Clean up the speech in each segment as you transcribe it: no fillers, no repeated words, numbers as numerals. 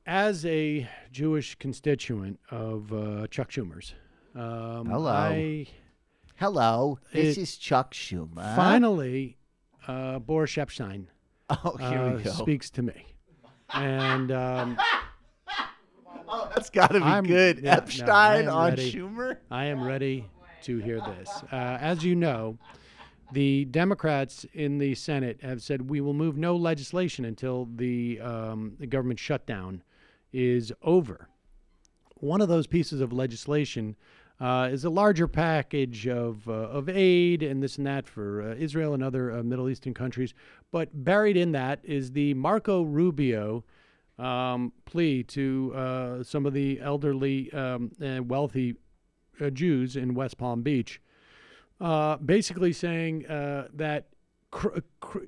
as a Jewish constituent of Chuck Schumer's, Hello, this is Chuck Schumer. Finally, Boris Epshteyn Here we go. speaks to me. And That's got to be good. yeah, Epstein no, on ready. Schumer? I am ready to hear this. As you know, the Democrats in the Senate have said we will move no legislation until the government shutdown is over. One of those pieces of legislation is a larger package of aid and this and that for Israel and other Middle Eastern countries. But buried in that is the Marco Rubio plea to some of the elderly and wealthy Jews in West Palm Beach, basically saying that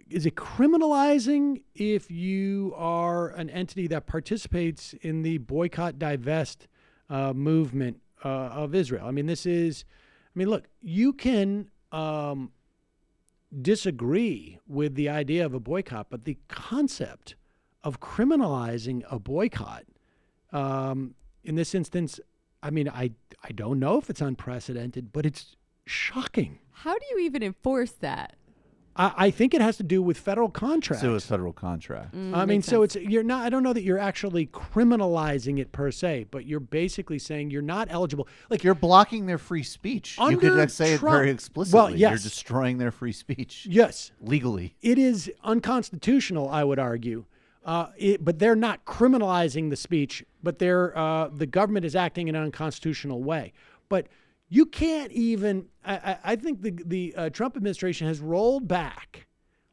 is it criminalizing if you are an entity that participates in the boycott, divest movement of Israel? I mean, look, you can disagree with the idea of a boycott, but the concept of criminalizing a boycott in this instance, I mean, I don't know if it's unprecedented, but it's shocking. How do you even enforce that? I think it has to do with federal contracts. So it's federal contract. I mean, so you're not. I don't know that you're actually criminalizing it per se, but you're basically saying you're not eligible. Like You're blocking their free speech. You could say it very explicitly. Well, yes. You're destroying their free speech. Yes, Legally. it is unconstitutional, I would argue. But they're not criminalizing the speech, but the government is acting in an unconstitutional way. But you can't even. I think the Trump administration has rolled back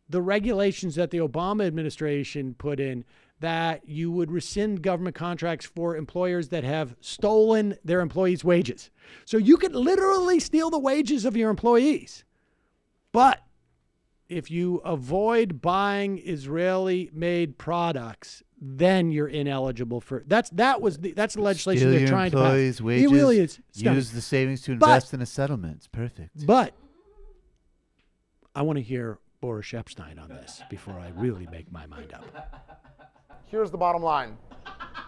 the regulations that the Obama administration put in that you would rescind government contracts for employers that have stolen their employees' wages. So you could literally steal the wages of your employees. But if you avoid buying Israeli-made products, then you're ineligible for that's the legislation they're trying to pass. Wages, it really is stunning. Use the savings to invest in a settlement. It's perfect. But I want to hear Boris Epshteyn on this before I really make my mind up. Here's the bottom line.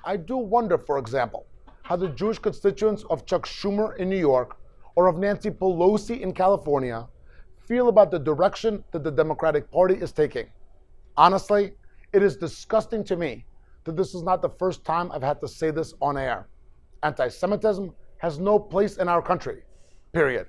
I do wonder, for example, how the Jewish constituents of Chuck Schumer in New York or of Nancy Pelosi in California feel about the direction that the Democratic Party is taking. Honestly, it is disgusting to me that this is not the first time I've had to say this on air. Anti-Semitism has no place in our country, period.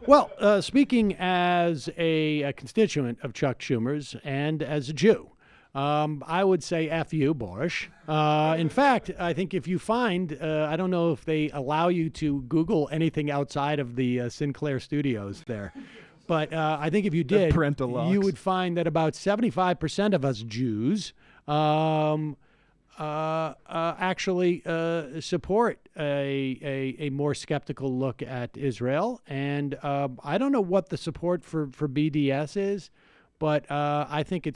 Well, speaking as a constituent of Chuck Schumer's and as a Jew, I would say F you, Boris. In fact, I think if you find, I don't know if they allow you to Google anything outside of the Sinclair studios there, but I think if you did, you would find that about 75% of us Jews actually support a more skeptical look at Israel. And I don't know what the support for BDS is, but I think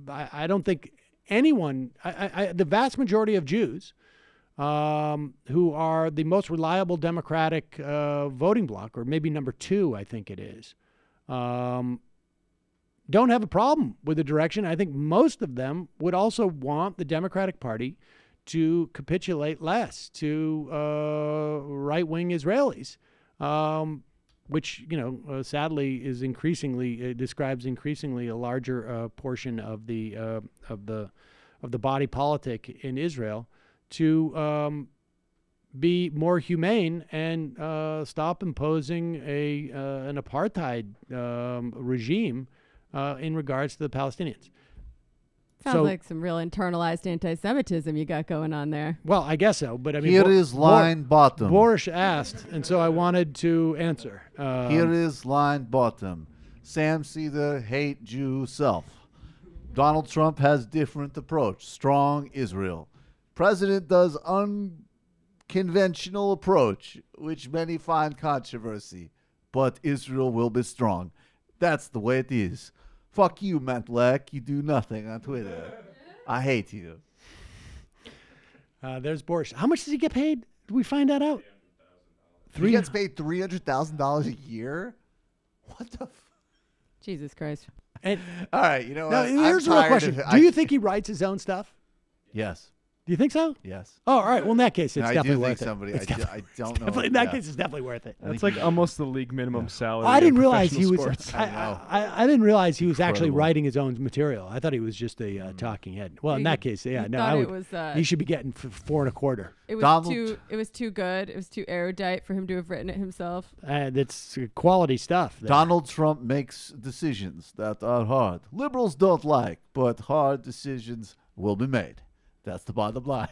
I don't think anyone, the vast majority of Jews who are the most reliable Democratic voting bloc, or maybe number 2, I think it is, don't have a problem with the direction. I think most of them would also want the Democratic Party to capitulate less to right-wing Israelis, which sadly is increasingly describes increasingly a larger portion of the body politic in Israel, to be more humane and stop imposing an apartheid regime in regards to the Palestinians. Sounds like some real internalized anti-Semitism you got going on there. Well, I guess so, but I mean, here is line bottom. Boris asked, and so I wanted to answer. Here is line bottom. Sam Seder hate Jew self. Donald Trump has different approach. Strong Israel. President does unconventional approach, which many find controversy. But Israel will be strong. That's the way it is. Fuck you, Matlack. You do nothing on Twitter. I hate you. There's Boris. How much does he get paid? Did we find that out? He gets paid $300,000 a year? What the Jesus Christ. And, all right, you know now, what? here's a real question. Do you think he writes his own stuff? Yes. Do you think so? Yes. Oh, all right. Well, in that case, it's And I definitely do think worth it. somebody. It's I don't know. definitely, in that yeah. case, it's definitely worth it. That's like almost the league minimum salary. I in didn't realize he professional was. sports. I know. I didn't realize he was actually Incredible. writing his own material. I thought he was just a talking head. Well, in that case, yeah, You no, thought I it would. was, He should be getting 4.25. It was Donald- too. It was too good. It was too erudite for him to have written it himself. That's quality stuff. there. Donald Trump makes decisions that are hard. Liberals don't like, but hard decisions will be made. That's the bottom line.